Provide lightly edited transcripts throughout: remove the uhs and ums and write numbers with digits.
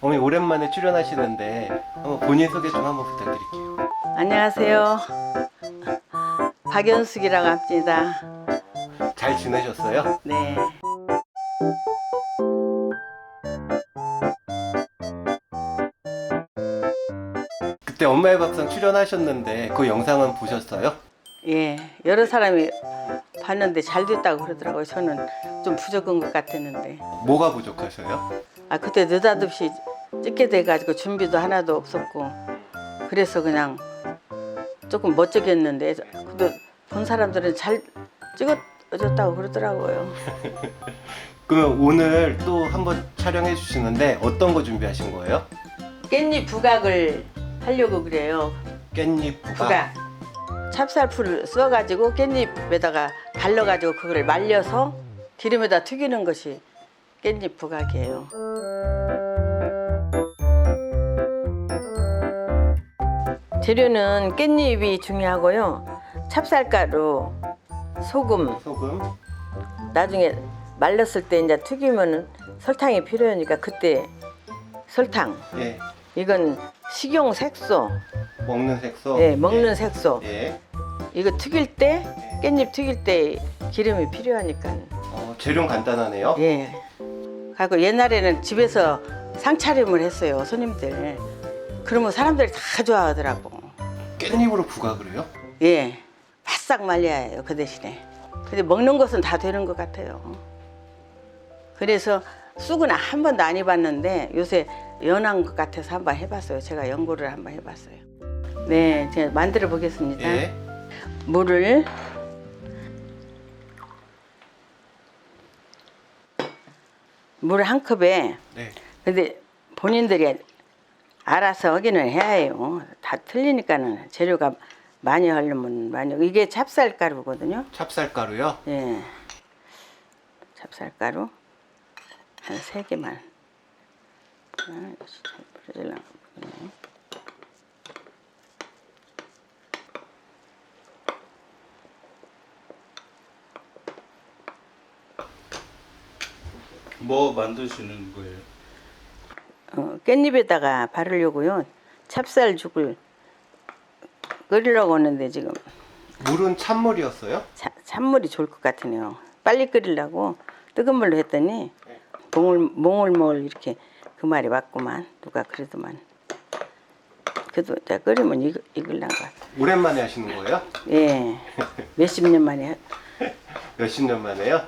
어머니 오랜만에 출연하시는데 한번 본인 소개 좀 한번 부탁드릴게요. 안녕하세요. 박연숙이라고 합니다. 잘 지내셨어요? 네. 그때 엄마의 밥상 출연하셨는데 그 영상은 보셨어요? 예. 여러 사람이 봤는데 잘 됐다고 그러더라고요. 저는 좀 부족한 것 같았는데. 뭐가 부족하셔요? 그때 느닷없이 찍게 돼가지고 준비도 하나도 없었고 그래서 그냥 조금 멋지게 했는데 근데 본 사람들은 잘 찍어줬다고 그러더라고요. 그러면 오늘 또 한번 촬영해 주시는데 어떤 거 준비하신 거예요? 깻잎 부각을 하려고 그래요. 깻잎 부각. 부각. 찹쌀풀을 써가지고 깻잎에다가 발라가지고 그걸 말려서 기름에다 튀기는 것이 깻잎 부각이에요. 재료는 깻잎이 중요하고요. 찹쌀가루, 소금. 소금. 나중에 말렸을 때 이제 튀기면은 설탕이 필요하니까 그때 설탕. 예. 이건 식용 색소. 먹는 색소. 예, 먹는 색소. 예. 이거 튀길 때 깻잎 튀길 때 기름이 필요하니까. 재료는 간단하네요. 예. 그리고 옛날에는 집에서 상차림을 했어요, 손님들. 그러면 사람들이 다 좋아하더라고. 깻잎으로 부각을 해요? 예. 바싹 말려야 해요, 그 대신에. 근데 먹는 것은 다 되는 것 같아요. 그래서 쑥은 한 번도 안 해봤는데 요새 연한 것 같아서 한번 해봤어요. 제가 연구를 한번 해봤어요. 네, 제가 만들어 보겠습니다. 예. 물을 물 한 컵에. 네. 근데 본인들이 알아서 확인을 해야 해요. 다 틀리니까는 재료가 많이 하려면 많이. 이게 찹쌀가루거든요. 찹쌀가루요? 예. 찹쌀가루 한 3개만. 뭐 만드시는 거예요? 깻잎에다가 바르려고요. 찹쌀죽을 끓이려고 하는데 지금 물은 찬물이었어요? 찬물이 좋을 것 같으네요. 빨리 끓이려고 뜨거운 물로 했더니 몽글몽글 이렇게 그 말이 맞구만. 누가 그래도만. 그래도 자 끓이면 익을란 것 같아. 오랜만에 하시는 거예요? 예. 몇십 년 만에. 몇십 년 만에요?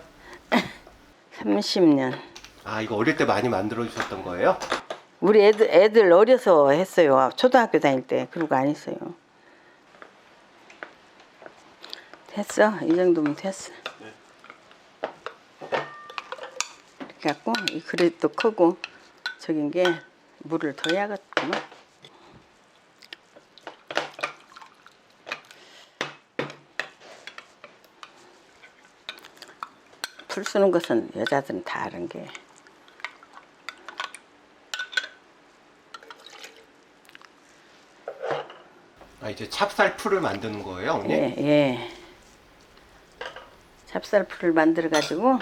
30년. 아, 이거 어릴 때 많이 만들어 주셨던 거예요? 우리 애들 어려서 했어요. 초등학교 다닐 때. 그러고 안 했어요. 됐어. 이 정도면 됐어. 이렇게 갖고 이 그릇도 크고 저긴 게 물을 더 해야겠구만. 풀 쓰는 것은 여자들은 다 아는 게. 아, 이제 찹쌀풀을 만드는 거예요, 어머니? 예, 예. 찹쌀풀을 만들어 가지고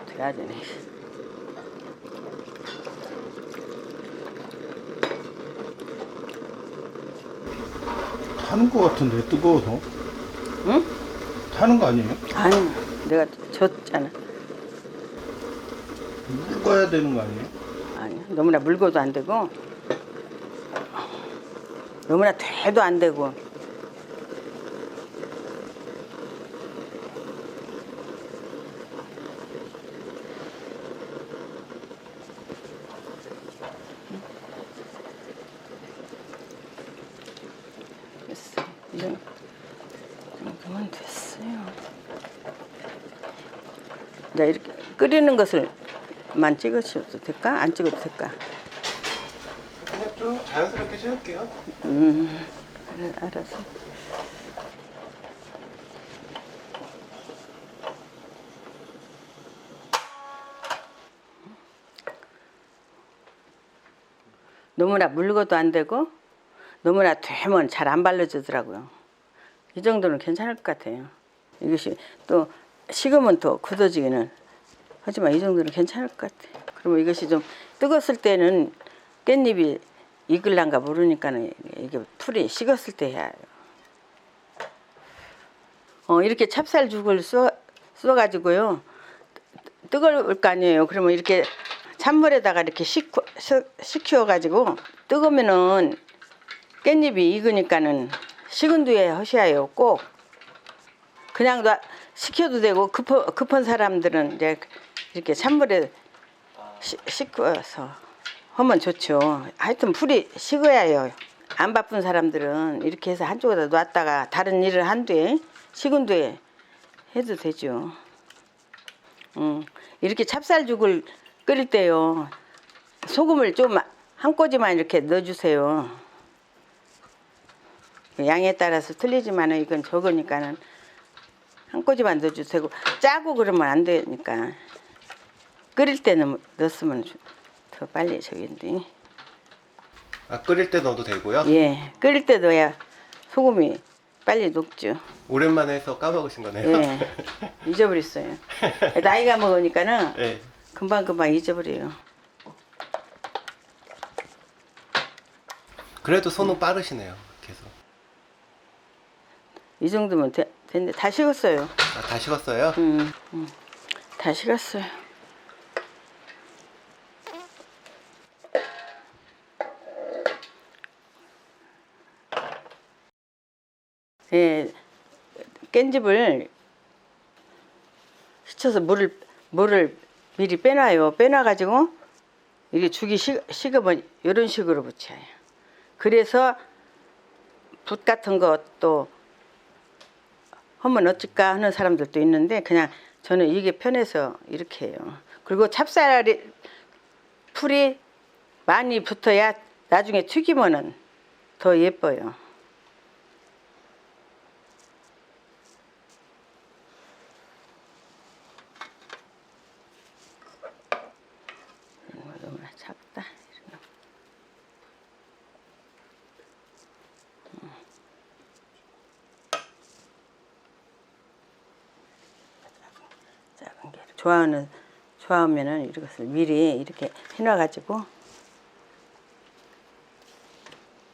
돼야 되네. 타는 거 같은데 뜨거워서? 응? 타는 거 아니에요? 아니, 내가 줬잖아. 묵어야 되는 거 아니에요? 아니, 너무나 물고도 안 되고 너무나 돼도 안 되고. 됐어. 그만 됐어요. 이제 이렇게 끓이는 것을만 찍으셔도 될까? 안 찍어도 될까? 그냥 좀 자연스럽게 씌울게요. 그래, 알았어. 너무나 물고도 안 되고 너무나 되면 잘 안 발라지더라고요. 이 정도는 괜찮을 것 같아요. 이것이 또 식으면 또 굳어지기는 하지만 이 정도는 괜찮을 것 같아요. 그러면 이것이 좀 뜨거웠을 때는 깻잎이 익을란가 모르니까는 이게 풀이 식었을 때 해야 해요. 이렇게 찹쌀죽을 써가지고요. 뜨거울 거 아니에요. 그러면 이렇게 찬물에다가 이렇게 식혀가지고 뜨거우면은 깻잎이 익으니까는 식은 뒤에 하셔야 해요. 꼭 그냥 식혀도 되고 급한 사람들은 이제 이렇게 찬물에 식혀서 하면 좋죠. 하여튼 풀이 식어야 해요. 안 바쁜 사람들은 이렇게 해서 한쪽에다 놨다가 다른 일을 한 뒤에 식은 뒤에 해도 되죠. 이렇게 찹쌀죽을 끓일 때요. 소금을 좀 한 꼬집만 이렇게 넣어주세요. 양에 따라서 틀리지만 이건 적으니까는 한 꼬집만 넣어주세요. 짜고 그러면 안 되니까 끓일 때는 넣었으면 더 빨리 저긴데. 아, 끓일 때 넣어도 되고요? 예, 끓일 때 넣어야 소금이 빨리 녹죠. 오랜만에 해서 까먹으신 거네요? 예, 잊어버렸어요. 나이가 먹으니까는 네. 금방 잊어버려요. 그래도 손은 빠르시네요. 계속. 이 정도면 됐는데 다 식었어요. 아, 다 식었어요? 다 식었어요. 예, 깻잎을 식혀서 물을 미리 빼놔요. 빼놔가지고 이게 죽이 식으면 이런 식으로 부쳐요. 그래서 붓 같은 것도 하면 어쩔까 하는 사람들도 있는데 그냥 저는 이게 편해서 이렇게 해요. 그리고 찹쌀이 풀이 많이 붙어야 나중에 튀기면은 더 예뻐요. 너무나 작다. 작은 게 좋아하면은 이것을 미리 이렇게 해놔가지고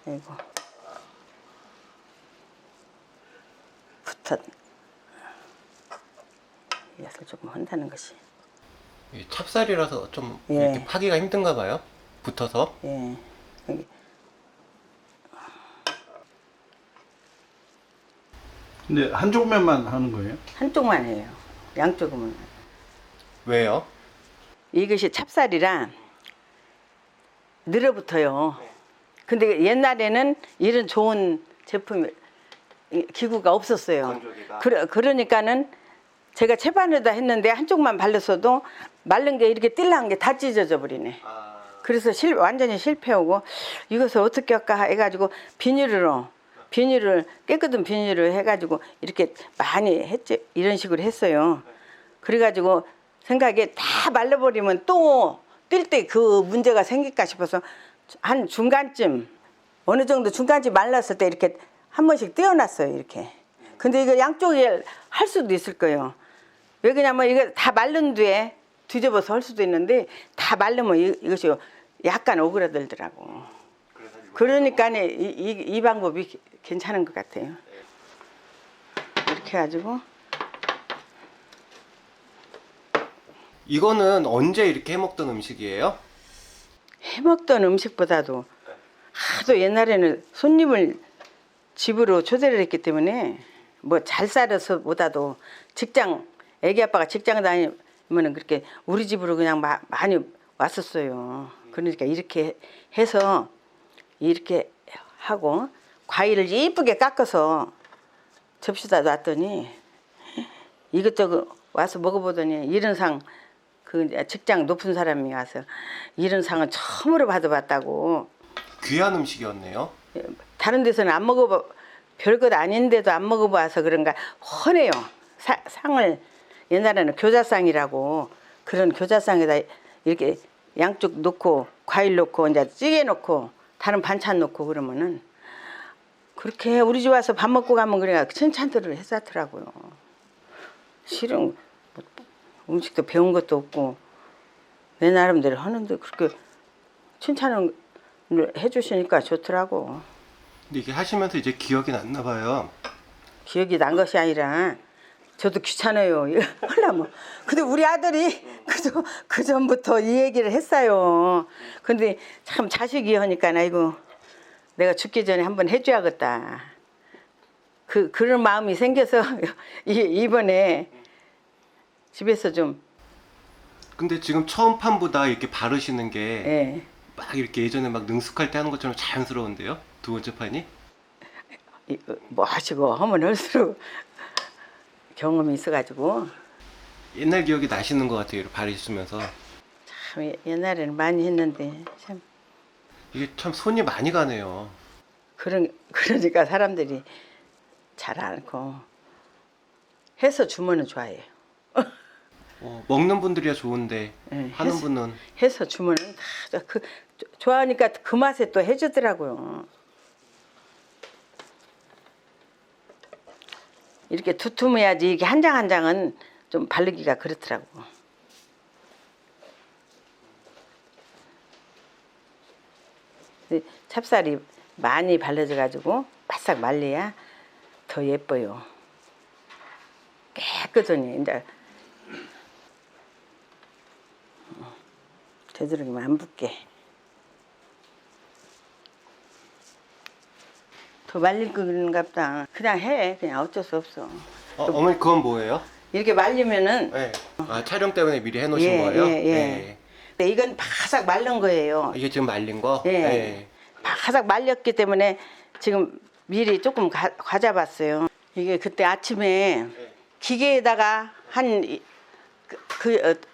이거 이것을 조금 한다는 것이. 이 찹쌀이라서 좀 예. 이렇게 파기가 힘든가 봐요? 붙어서? 예. 여기. 근데 한쪽 면만 하는 거예요? 한쪽만 해요. 양쪽은. 왜요? 이것이 찹쌀이라 늘어붙어요. 근데 옛날에는 이런 좋은 제품 기구가 없었어요. 건조기가. 그러니까는 제가 채반에다 했는데 한쪽만 발랐어도 마른 게 이렇게 뜰랑한 게 다 찢어져 버리네. 아, 그래서 완전히 실패하고 이것을 어떻게 할까 해가지고 비닐을 깨끗한 비닐을 해가지고 이렇게 많이 했지. 이런 식으로 했어요. 그래가지고 생각에 다 말라버리면 또 뜰 때 그 문제가 생길까 싶어서 한 중간쯤 어느 정도 중간쯤 말랐을 때 이렇게 한 번씩 떼어놨어요. 이렇게. 근데 이거 양쪽에 할 수도 있을 거예요. 왜 그러냐면 이거 다 마른 뒤에 뒤집어서 할 수도 있는데 다 마르면 이것이 약간 오그라들더라고. 그러니까 이 방법이 괜찮은 것 같아요. 이렇게 해가지고 이거는 언제 이렇게 해먹던 음식이에요? 해먹던 음식보다도 하도 옛날에는 손님을 집으로 초대를 했기 때문에 뭐 잘 쌀어서보다도 애기 아빠가 직장 다니면은 그렇게 우리 집으로 그냥 많이 왔었어요. 그러니까 이렇게 해서 이렇게 하고 과일을 예쁘게 깎아서 접시다 놨더니 이것저것 와서 먹어보더니 이런 상 그 직장 높은 사람이 와서 이런 상은 처음으로 받아봤다고. 귀한 음식이었네요. 다른 데서는 안 먹어봐, 별것 아닌데도 안 먹어봐서 그런가 헌해요. 상을 옛날에는 교자상이라고, 그런 교자상에다 이렇게 양쪽 놓고 과일 놓고 이제 찌개 놓고 다른 반찬 놓고 그러면은 그렇게 우리 집 와서 밥 먹고 가면 그래가 칭찬들을 했었더라고요. 실은 뭐 음식도 배운 것도 없고 내 나름대로 하는데 그렇게 칭찬을 해주시니까 좋더라고. 근데 이게 하시면서 이제 기억이 났나 봐요. 기억이 난 것이 아니라 저도 귀찮아요. 이거 하려면. 근데 우리 아들이 그 전부터 이 얘기를 했어요. 근데 참 자식이 하니까 아이고 내가 죽기 전에 한번 해줘야겠다. 그런 마음이 생겨서 이번에 집에서 좀 근데 지금 처음 판보다 이렇게 바르시는 게 막 예, 이렇게 예전에 막 능숙할 때 하는 것처럼 자연스러운데요? 두 번째 판이? 뭐 하시고 하면 할수록 경험이 있어가지고 옛날 기억이 나시는 것 같아요. 이렇게 바르시면서. 참 옛날에는 많이 했는데 참 이게 참 손이 많이 가네요. 그러니까 사람들이 잘 않고 해서 주면은 좋아해요. 먹는 분들이야 좋은데 예, 하는 분은 해서 주면은 다 좋아하니까 그 맛에 또 해주더라고요. 이렇게 두툼해야지 이게 한 장 한 장은 좀 바르기가 그렇더라고. 근데 찹쌀이 많이 발라져 가지고 바싹 말려야 더 예뻐요. 깨끗하니 이제 되도록이면 안 붓게. 더 말릴 거 그런가 보다. 그냥 해. 그냥 어쩔 수 없어. 어머니 그건 뭐예요? 이렇게 말리면은 네. 아 촬영 때문에 미리 해놓으신 거예요? 네. 근데 이건 바삭 말른 거예요. 이게 지금 말린 거? 예. 네. 바삭 말렸기 때문에 지금 미리 조금 과잡았어요. 이게 그때 아침에 기계에다가 한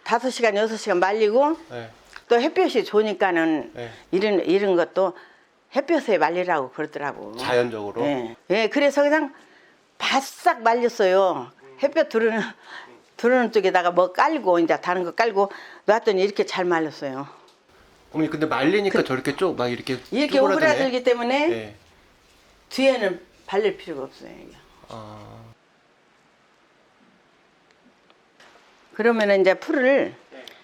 5시간, 6시간 말리고 네. 또 햇볕이 좋으니까는 네. 이런 것도 햇볕에 말리라고 그러더라고. 자연적으로? 예. 예, 그래서 그냥 바싹 말렸어요. 햇볕 들어오는 쪽에다가 뭐 깔고 이제 다른 거 깔고 놨더니 이렇게 잘 말렸어요. 어머니 근데 말리니까 저렇게 쭉 막 이렇게 이렇게 쪼그라드네. 오그라들기 때문에 네. 뒤에는 발릴 필요가 없어요. 이게. 그러면 이제 풀을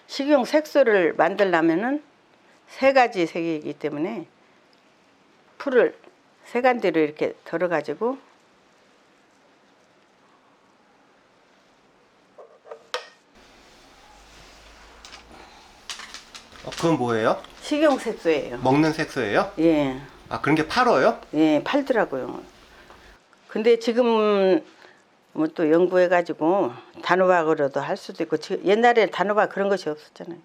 식용 색소를 만들려면은 3가지 색이기 때문에 풀을 세간대로 이렇게 덜어가지고 그건 뭐예요? 식용 색소예요. 먹는 색소예요? 예, 아 그런 게 팔어요? 예, 팔더라고요. 근데 지금 뭐 또 연구해가지고 단호박으로도 할 수도 있고 옛날에 단호박 그런 것이 없었잖아요.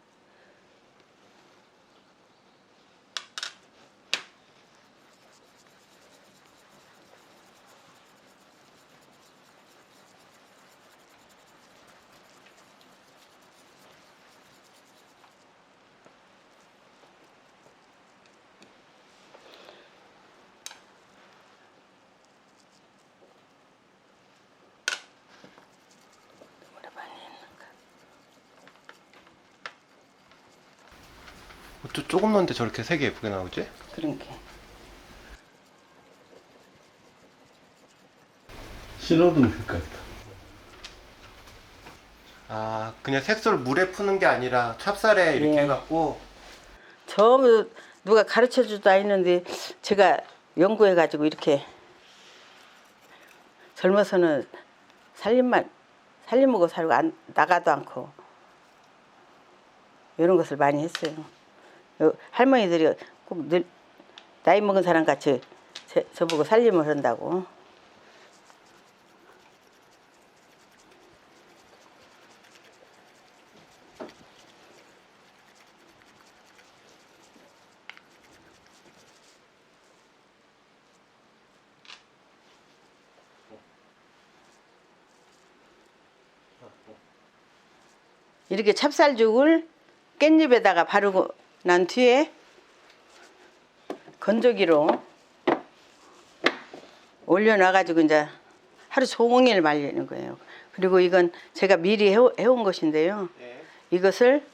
또 조금 넣는데 저렇게 색이 예쁘게 나오지? 그런 게. 신호등 색깔이다. 아 그냥 색소를 물에 푸는 게 아니라 찹쌀에 이렇게 예. 해갖고 처음 누가 가르쳐 주도 했는데 제가 연구해가지고 이렇게 젊어서는 살림하고 살고 나가도 않고 이런 것을 많이 했어요. 할머니들이 꼭 늘 나이 먹은 사람 같이 저보고 살림을 한다고. 이렇게 찹쌀죽을 깻잎에다가 바르고 난 뒤에 건조기로 올려놔가지고 이제 하루 종일 말리는 거예요. 그리고 이건 제가 미리 해온 것인데요. 네. 이것을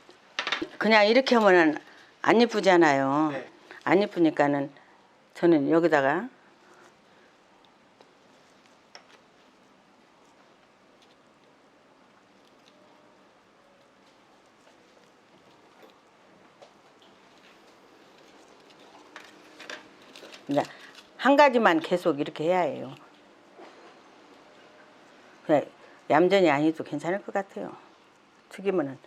그냥 이렇게 하면은 안 예쁘잖아요. 네. 안 예쁘니까는 저는 여기다가 이제 한 가지만 계속 이렇게 해야 해요. 그냥 얌전히 안 해도 괜찮을 것 같아요. 튀기면은.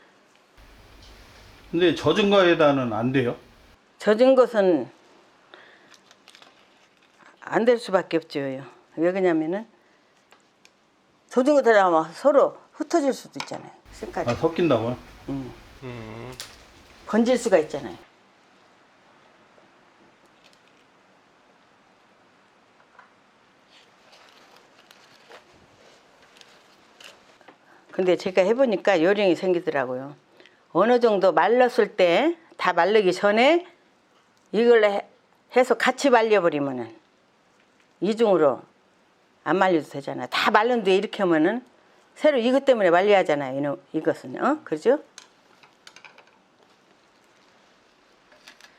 근데 젖은 거에다는 안 돼요? 젖은 것은 안 될 수밖에 없죠. 왜 그러냐면은 젖은 거 들어가면 서로 흩어질 수도 있잖아요. 색깔이. 아, 섞인다고요? 번질 수가 있잖아요. 근데 제가 해보니까 요령이 생기더라고요. 어느 정도 말랐을 때, 다 말르기 전에 이걸 해서 같이 말려버리면은 이중으로 안 말려도 되잖아. 다 말른 뒤에 이렇게 하면은 새로 이것 때문에 말려야 하잖아요. 이것은, 그죠?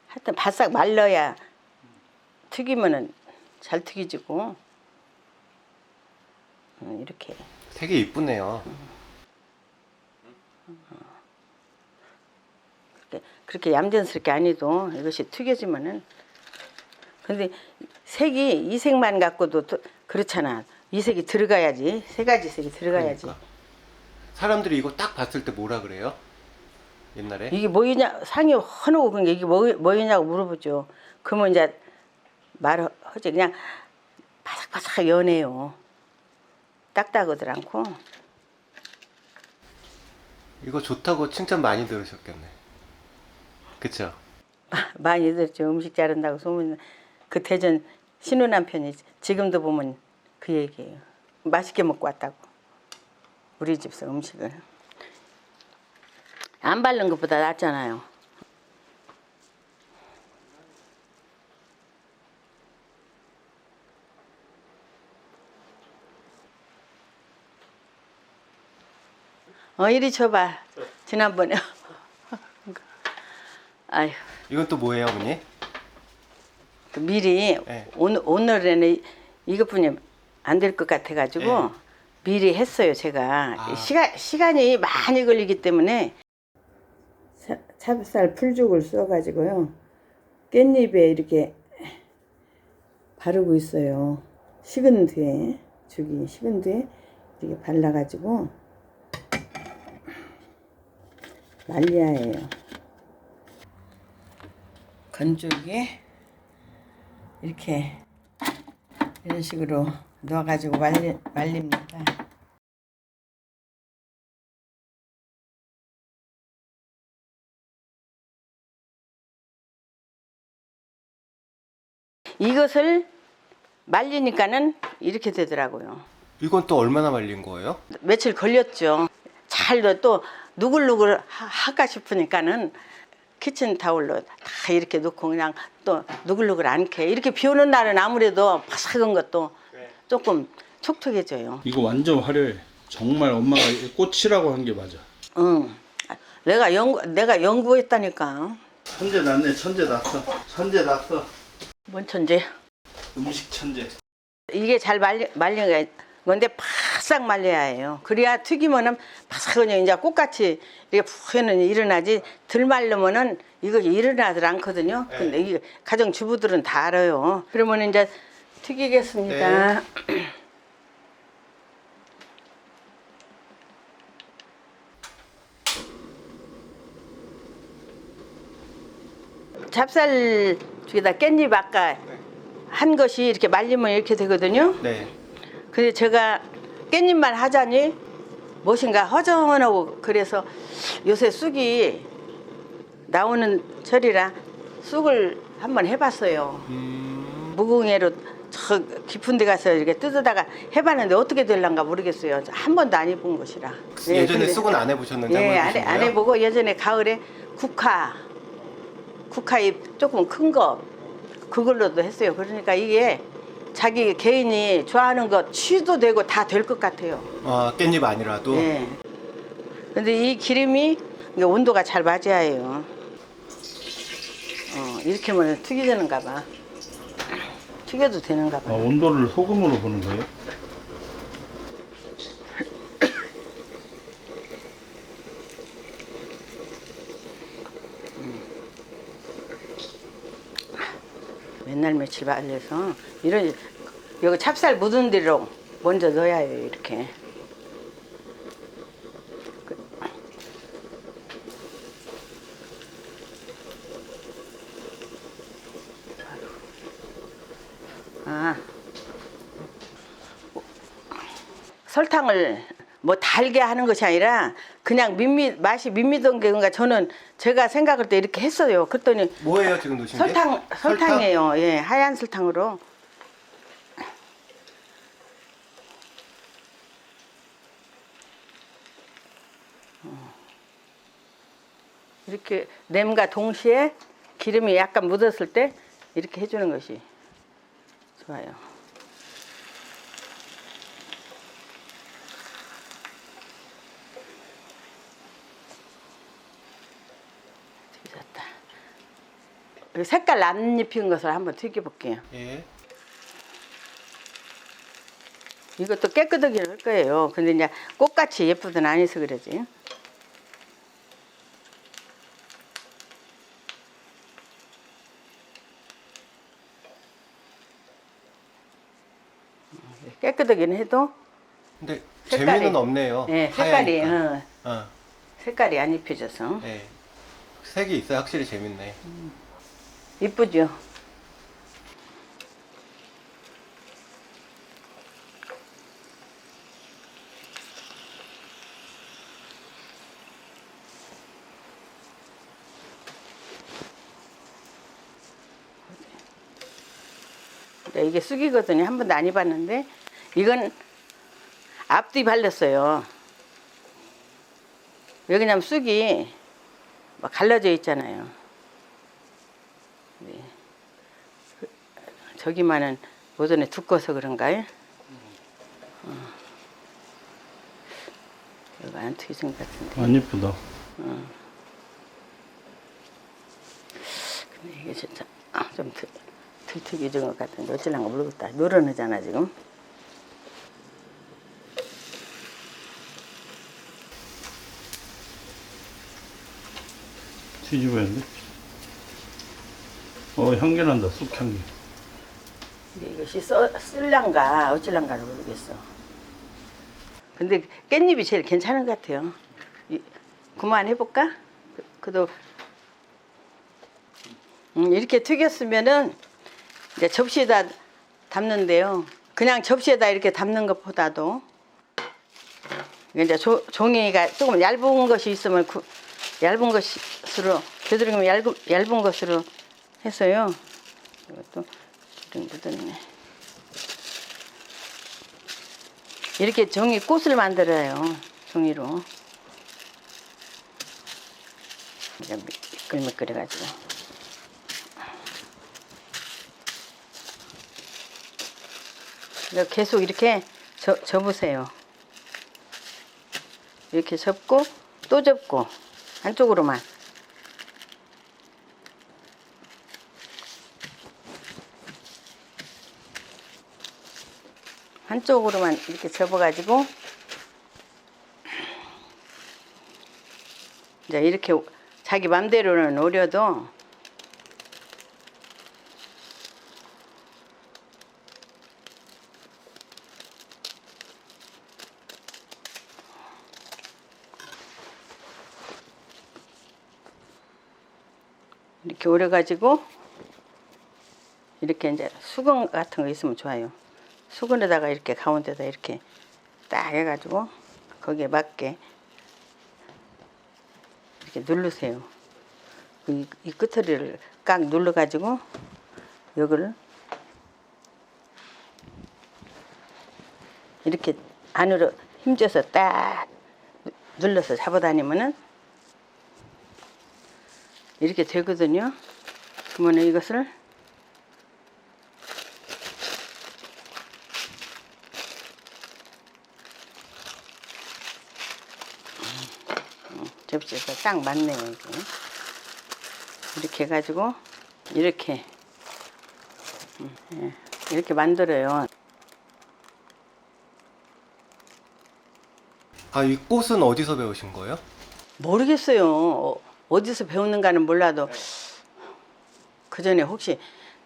하여튼 바싹 말려야 튀기면은 잘 튀기지고. 이렇게. 되게 이쁘네요. 그렇게 얌전스럽게 안 해도 이것이 튀겨지면은. 근데 색이 이 색만 갖고도 그렇잖아. 이 색이 들어가야지. 세 가지 색이 들어가야지. 그러니까. 사람들이 이거 딱 봤을 때 뭐라 그래요? 옛날에? 이게 뭐이냐, 상이 헌하고 그런 게 이게 뭐이냐고 물어보죠. 그러면 이제 말하지. 그냥 바삭바삭 연해요. 딱딱하들 않고. 이거 좋다고 칭찬 많이 들으셨겠네. 그쵸? 많이 들었죠. 음식 잘한다고 소문. 그 대전 신우 남편이 지금도 보면 그 얘기예요. 맛있게 먹고 왔다고. 우리 집에서 음식을. 안 바른 것보다 낫잖아요. 이리 줘봐. 지난번에. 아휴. 이건 또 뭐예요, 어머니? 미리 네. 오늘에는 이것뿐이 안 될 것 같아가지고 네. 미리 했어요. 제가 아. 시간이 많이 걸리기 때문에 찹쌀 풀죽을 써가지고요 깻잎에 이렇게 바르고 있어요. 식은 뒤에 죽이 식은 뒤에 이렇게 발라가지고 말려야 해요. 건조기에 이렇게 이런 식으로 넣어가지고 말립니다. 이것을 말리니까는 이렇게 되더라고요. 이건 또 얼마나 말린 거예요? 며칠 걸렸죠. 잘 또 누글누글 할까 싶으니까는 키친타올로 다 이렇게 놓고 그냥 또 누글누글 않게 이렇게 비 오는 날은 아무래도 바삭한 것도 조금 촉촉해져요. 이거 완전 화려해. 정말 엄마가 꽃이라고 한 게 맞아. 응. 내가 연구했다니까. 천재 났네. 천재 났어. 천재 났어. 뭔 천재? 음식 천재. 이게 잘 말린 건데 바싹 말려야 해요. 그래야 튀기면은 바삭하니 이제 꽃같이 이렇게 푹 일어나지 덜 말르면은 이것이 일어나질 않거든요. 네. 근데 이 가정 주부들은 다 알아요. 그러면 이제 튀기겠습니다. 네. 찹쌀 죽에다 깻잎 아까 한 것이 이렇게 말리면 이렇게 되거든요. 네. 근데 제가 깻잎만 하자니 무엇인가 허전하고 그래서 요새 쑥이 나오는 철이라 쑥을 한번 해봤어요. 무궁예로 저 깊은 데 가서 이렇게 뜯어다가 해봤는데 어떻게 될란가 모르겠어요. 한 번도 안 해본 것이라. 예전에 근데- 쑥은 안 해보셨는데 예, 한번 해보신 안 거예요? 해보고 예전에 가을에 국화잎 조금 큰 거 그걸로도 했어요. 그러니까 이게 자기 개인이 좋아하는 것 취도 되고 다 될 것 같아요. 아, 깻잎 아니라도. 예. 근데 이 기름이 이게 온도가 잘 맞아야 해요. 이렇게 하면 튀기되는가 봐. 튀겨도 되는가 봐. 온도를 소금으로 보는 거예요? 맨날 며칠 말려서 이런 여기 찹쌀 묻은 대로 먼저 넣어야 해요. 이렇게. 아, 설탕을 뭐 달게 하는 것이 아니라 그냥 맛이 밋밋한 게 그러니까 저는 제가 생각할 때 이렇게 했어요. 그랬더니 뭐예요 지금 넣으신 게? 설탕이에요. 예, 하얀 설탕으로. 이렇게 냄과 동시에 기름이 약간 묻었을 때 이렇게 해주는 것이 좋아요. 튀겼다. 색깔 안 입힌 것을 한번 튀겨볼게요. 예. 이것도 깨끗하게 할 거예요. 근데 이제 꽃같이 예쁘든 아니서 그러지. 깨끗하긴 해도 근데 색깔이- 재미는 없네요. 예, 색깔이 하얘니까. 색깔이 안 입혀져서 예. 색이 있어야 확실히 재밌네. 이쁘죠. 이게 쑥이거든요. 한 번도 안 입었는데 이건 앞뒤 발랐어요. 왜 그러냐면 쑥이 막 갈라져 있잖아요. 네. 저기만은 모전에 두꺼워서 그런가요? 이거 안 튀긴 것 같은데. 안 예쁘다. 근데 이게 진짜 좀 덜 튀겨진 것 같은데 어쩌란가 모르겠다. 노릇하잖아 지금. 뒤집어야 돼. 향기 난다. 쑥 향기. 근데 이것이 쓸란가 어쩔란가를 모르겠어. 근데 깻잎이 제일 괜찮은 것 같아요. 그만해볼까? 그래도 이렇게 튀겼으면은 이제 접시에다 담는데요. 그냥 접시에다 이렇게 담는 것보다도 이제 종이가 조금 얇은 것이 있으면 얇은 것으로 되도록이면 얇은 것으로 해서요. 이것도 좀 묻었네. 이렇게 종이 꽃을 만들어요. 종이로. 미끌미끌해가지고. 계속 이렇게 접으세요. 이렇게 접고 또 접고 한쪽으로만. 한쪽으로만 이렇게 접어가지고 이제 이렇게 자기 맘대로는 오려도 이렇게 오려가지고 이렇게 이제 수건 같은 거 있으면 좋아요. 수건에다가 이렇게 가운데다 이렇게 딱 해가지고 거기에 맞게 이렇게 누르세요. 이 끝머리를 깍 눌러가지고 여기를 이렇게 안으로 힘줘서 딱 눌러서 잡아다니면은 이렇게 되거든요. 그러면 이것을 그래서 딱 맞네요 이게. 이렇게 해가지고 이렇게 예, 이렇게 만들어요. 아, 이 꽃은 어디서 배우신 거예요? 모르겠어요. 어디서 배우는가는 몰라도 그 전에 혹시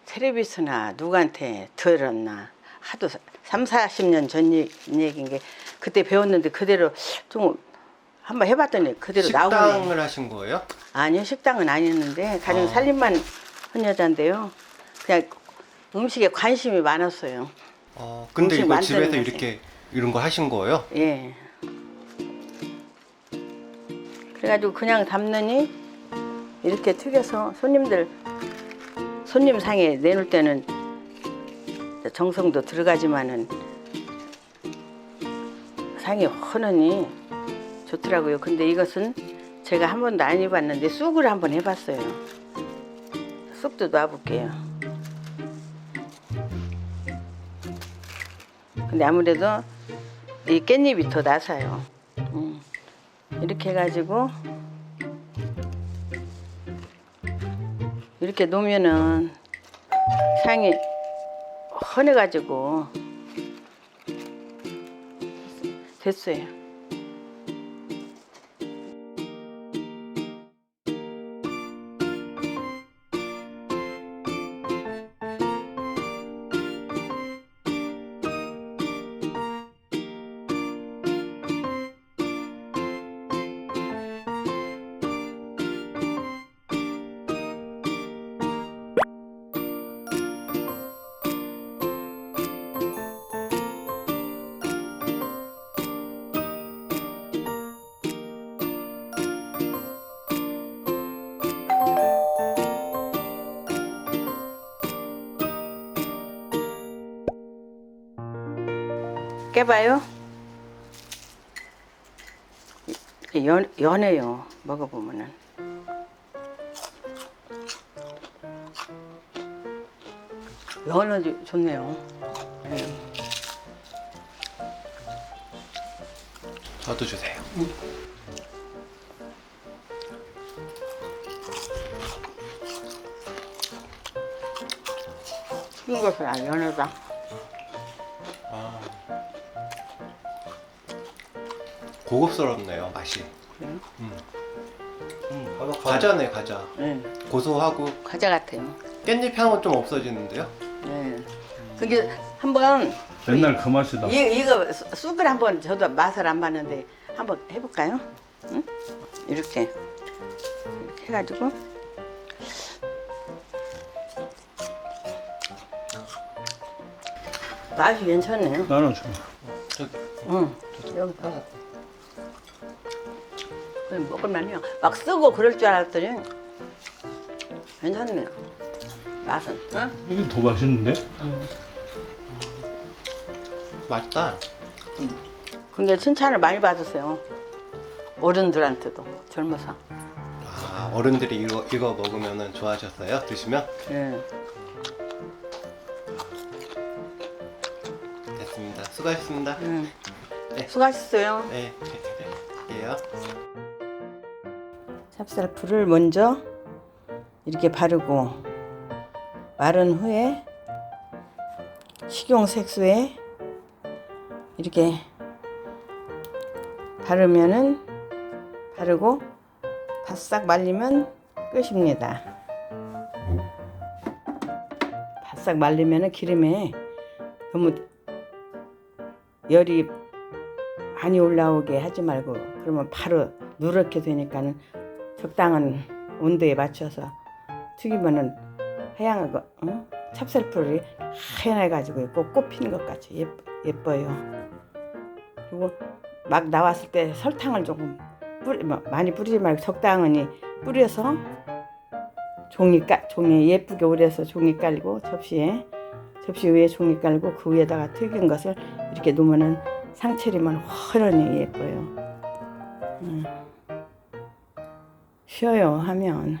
텔레비전이나 누구한테 들었나 하도 3, 40년 전 얘기인 게 그때 배웠는데 그대로 좀 한번 해봤더니 그대로 나오네. 식당을 하신 거예요? 아니요, 식당은 아니었는데 가정 살림만 한 여잔데요. 그냥 음식에 관심이 많았어요. 근데 음식 이거 만드는 집에서 거지. 이렇게 이런 거 하신 거예요? 예. 그래가지고 그냥 담느니 이렇게 튀겨서 손님 상에 내놓을 때는 정성도 들어가지만은 상이 훤하니 좋더라고요. 근데 이것은 제가 한 번도 안 해봤는데 쑥을 한번 해봤어요. 쑥도 놔볼게요. 근데 아무래도 이 깻잎이 더 나서요. 이렇게 해가지고 이렇게 놓으면은 상이 헌해가지고 됐어요. 깨봐요. 연해요. 먹어보면은. 연어도 좋네요. 저도 주세요. 튀긴 것은 안 연하다. 고급스럽네요, 맛이. 그래요? 과자네, 과자. 네. 고소하고 과자 같아요. 깻잎 향은 좀 없어지는데요? 네. 그게 한번 옛날 그 맛이다. 이거 쑥을 한번 저도 맛을 안 봤는데 한번 해볼까요? 응? 이렇게 해가지고 맛이 괜찮네요. 나는 좀 응. 여기다가 그냥 먹을만해요. 막 쓰고 그럴 줄 알았더니 괜찮네요. 맛은. 응? 이게 더 맛있는데? 맛있다. 근데 칭찬을 많이 받았어요. 어른들한테도 젊어서. 아, 어른들이 이거 먹으면 좋아하셨어요? 드시면? 예. 됐습니다. 수고하셨습니다. 네. 수고하셨어요. 네. 예요. 찹쌀풀을 먼저 이렇게 바르고 마른 후에 식용색소에 이렇게 바르고 바싹 말리면 끝입니다. 바싹 말리면 기름에 너무 열이 많이 올라오게 하지 말고 그러면 바로 누렇게 되니까는 적당한 온도에 맞춰서 튀기면은 하양하고 찹쌀풀이 하얀해가지고 꼭 꽃피는 것 같이 예뻐요. 그리고 막 나왔을 때 설탕을 조금 많이 뿌리지 말고 적당히 뿌려서 종이에 예쁘게 오려서 종이 깔고 접시 위에 종이 깔고 그 위에다가 튀긴 것을 이렇게 놓으면은 상차리면 훤히 예뻐요. 쉬어요 하면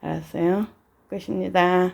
알았어요? 끝입니다.